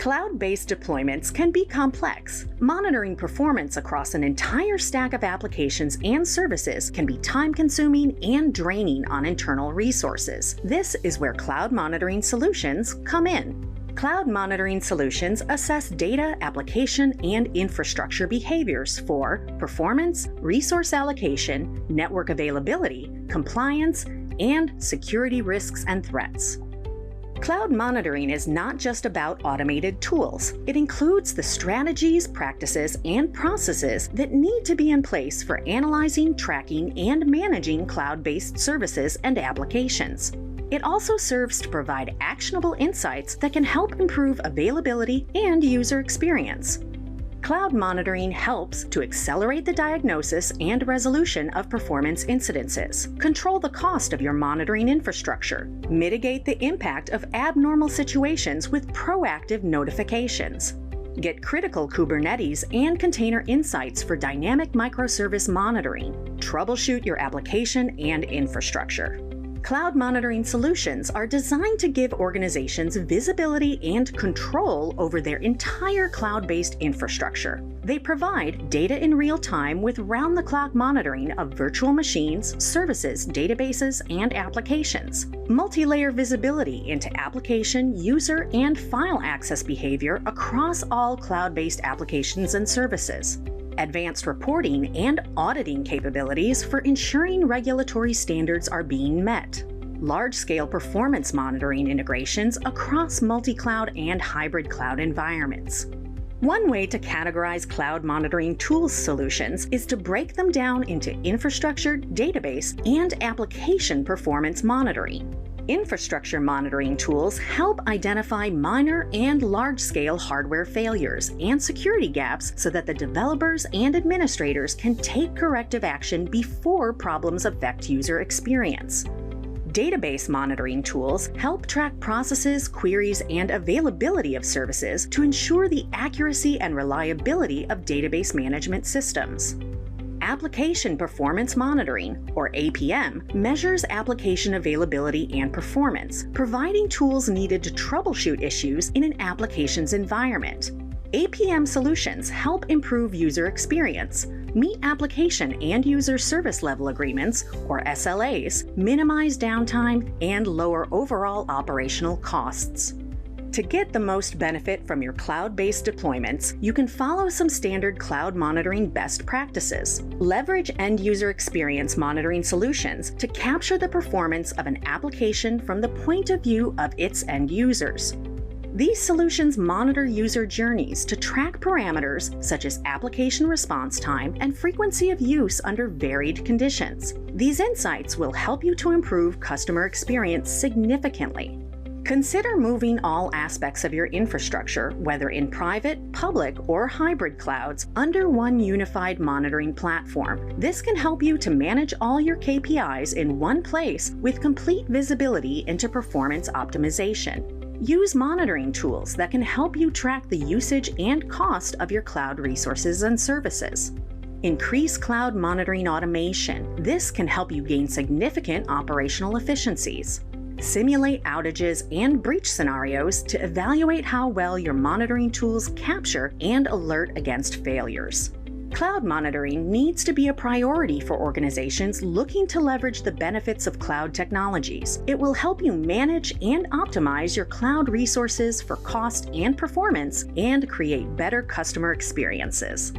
Cloud-based deployments can be complex. Monitoring performance across an entire stack of applications and services can be time-consuming and draining on internal resources. This is where cloud monitoring solutions come in. Cloud monitoring solutions assess data, application, and infrastructure behaviors for performance, resource allocation, network availability, compliance, and security risks and threats. Cloud monitoring is not just about automated tools. It includes the strategies, practices, and processes that need to be in place for analyzing, tracking, and managing cloud-based services and applications. It also serves to provide actionable insights that can help improve availability and user experience. Cloud monitoring helps to accelerate the diagnosis and resolution of performance incidences, control the cost of your monitoring infrastructure, mitigate the impact of abnormal situations with proactive notifications. Get critical Kubernetes and container insights for dynamic microservice monitoring. Troubleshoot your application and infrastructure. Cloud monitoring solutions are designed to give organizations visibility and control over their entire cloud-based infrastructure. They provide data in real time with round-the-clock monitoring of virtual machines, services, databases, and applications. Multi-layer visibility into application, user, and file access behavior across all cloud-based applications and services. Advanced reporting and auditing capabilities for ensuring regulatory standards are being met. Large-scale performance monitoring integrations across multi-cloud and hybrid cloud environments. One way to categorize cloud monitoring tools solutions is to break them down into infrastructure, database, and application performance monitoring. Infrastructure monitoring tools help identify minor and large-scale hardware failures and security gaps so that the developers and administrators can take corrective action before problems affect user experience. Database monitoring tools help track processes, queries, and availability of services to ensure the accuracy and reliability of database management systems. Application Performance Monitoring, or APM, measures application availability and performance, providing tools needed to troubleshoot issues in an application's environment. APM solutions help improve user experience, meet application and user service level agreements, or SLAs, minimize downtime, and lower overall operational costs. To get the most benefit from your cloud-based deployments, you can follow some standard cloud monitoring best practices. Leverage end-user experience monitoring solutions to capture the performance of an application from the point of view of its end users. These solutions monitor user journeys to track parameters such as application response time and frequency of use under varied conditions. These insights will help you to improve customer experience significantly. Consider moving all aspects of your infrastructure, whether in private, public, or hybrid clouds, under one unified monitoring platform. This can help you to manage all your KPIs in one place with complete visibility into performance optimization. Use monitoring tools that can help you track the usage and cost of your cloud resources and services. Increase cloud monitoring automation. This can help you gain significant operational efficiencies. Simulate outages and breach scenarios to evaluate how well your monitoring tools capture and alert against failures. Cloud monitoring needs to be a priority for organizations looking to leverage the benefits of cloud technologies. It will help you manage and optimize your cloud resources for cost and performance and create better customer experiences.